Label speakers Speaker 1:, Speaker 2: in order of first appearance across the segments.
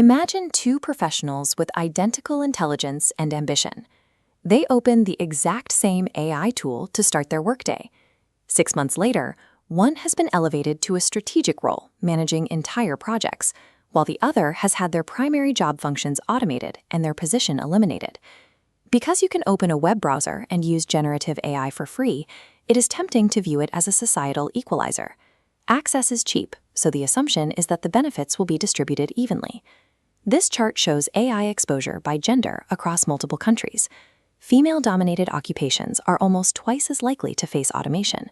Speaker 1: Imagine two professionals with identical intelligence and ambition. They open the exact same AI tool to start their workday. 6 months later, one has been elevated to a strategic role, managing entire projects, while the other has had their primary job functions automated and their position eliminated. Because you can open a web browser and use generative AI for free, it is tempting to view it as a societal equalizer. Access is cheap, so the assumption is that the benefits will be distributed evenly. This chart shows AI exposure by gender across multiple countries. Female-dominated occupations are almost twice as likely to face automation.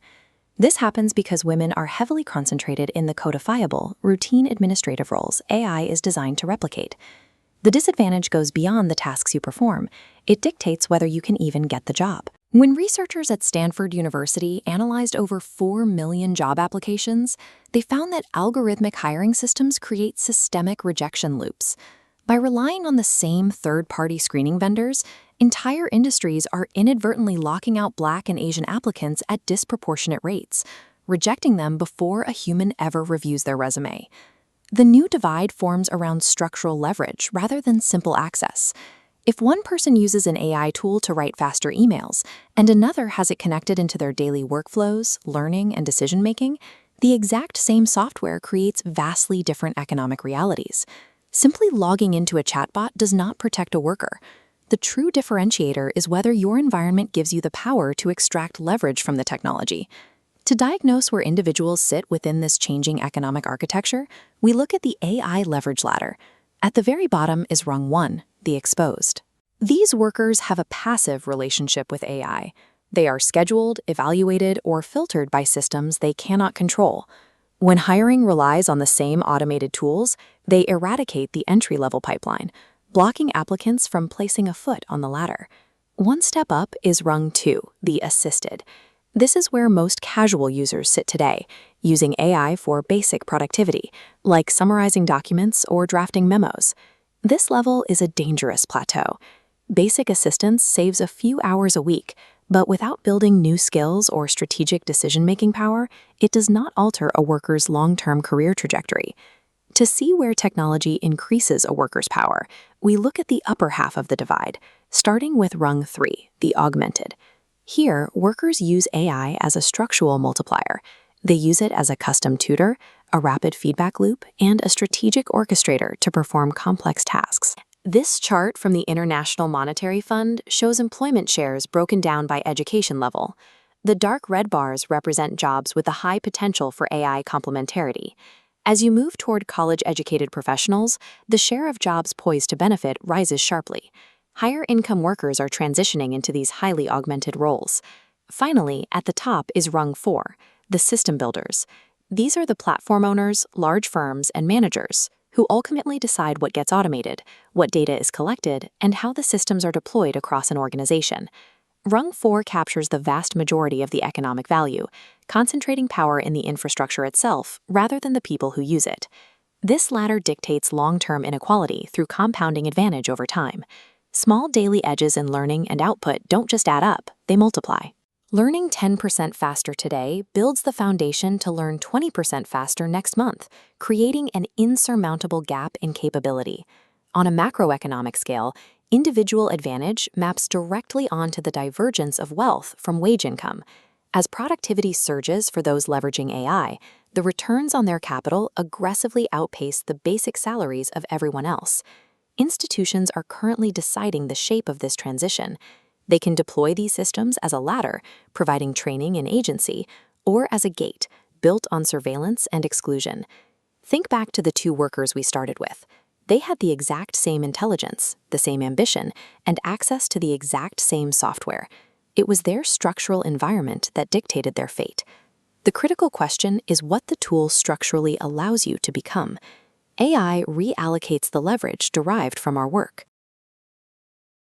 Speaker 1: This happens because women are heavily concentrated in the codifiable, routine administrative roles AI is designed to replicate. The disadvantage goes beyond the tasks you perform. It dictates whether you can even get the job. When researchers at Stanford University analyzed over 4 million job applications, they found that algorithmic hiring systems create systemic rejection loops. By relying on the same third-party screening vendors, entire industries are inadvertently locking out Black and Asian applicants at disproportionate rates, rejecting them before a human ever reviews their resume. The new divide forms around structural leverage rather than simple access. If one person uses an AI tool to write faster emails, and another has it connected into their daily workflows, learning, and decision-making, the exact same software creates vastly different economic realities. Simply logging into a chatbot does not protect a worker. The true differentiator is whether your environment gives you the power to extract leverage from the technology. To diagnose where individuals sit within this changing economic architecture, we look at the AI leverage ladder. At the very bottom is Rung 1, the exposed. These workers have a passive relationship with AI. They are scheduled, evaluated, or filtered by systems they cannot control. When hiring relies on the same automated tools, they eradicate the entry-level pipeline, blocking applicants from placing a foot on the ladder. One step up is Rung 2, the assisted. This is where most casual users sit today, using AI for basic productivity, like summarizing documents or drafting memos. This level is a dangerous plateau. Basic assistance saves a few hours a week, but without building new skills or strategic decision-making power, it does not alter a worker's long-term career trajectory. To see where technology increases a worker's power, we look at the upper half of the divide, starting with Rung 3, the augmented. Here, workers use AI as a structural multiplier. They use it as a custom tutor, a rapid feedback loop, and a strategic orchestrator to perform complex tasks. This chart from the International Monetary Fund shows employment shares broken down by education level. The dark red bars represent jobs with the high potential for AI complementarity. As you move toward college-educated professionals, the share of jobs poised to benefit rises sharply. Higher-income workers are transitioning into these highly augmented roles. Finally, at the top is Rung 4, the system builders. These are the platform owners, large firms, and managers who ultimately decide what gets automated, what data is collected, and how the systems are deployed across an organization. Rung 4 captures the vast majority of the economic value, concentrating power in the infrastructure itself rather than the people who use it. This ladder dictates long-term inequality through compounding advantage over time. Small daily edges in learning and output don't just add up, they multiply. Learning 10% faster today builds the foundation to learn 20% faster next month, creating an insurmountable gap in capability. On a macroeconomic scale, individual advantage maps directly onto the divergence of wealth from wage income. As productivity surges for those leveraging AI, the returns on their capital aggressively outpace the basic salaries of everyone else. Institutions are currently deciding the shape of this transition. They can deploy these systems as a ladder, providing training and agency, or as a gate, built on surveillance and exclusion. Think back to the two workers we started with. They had the exact same intelligence, the same ambition, and access to the exact same software. It was their structural environment that dictated their fate. The critical question is what the tool structurally allows you to become. AI reallocates the leverage derived from our work.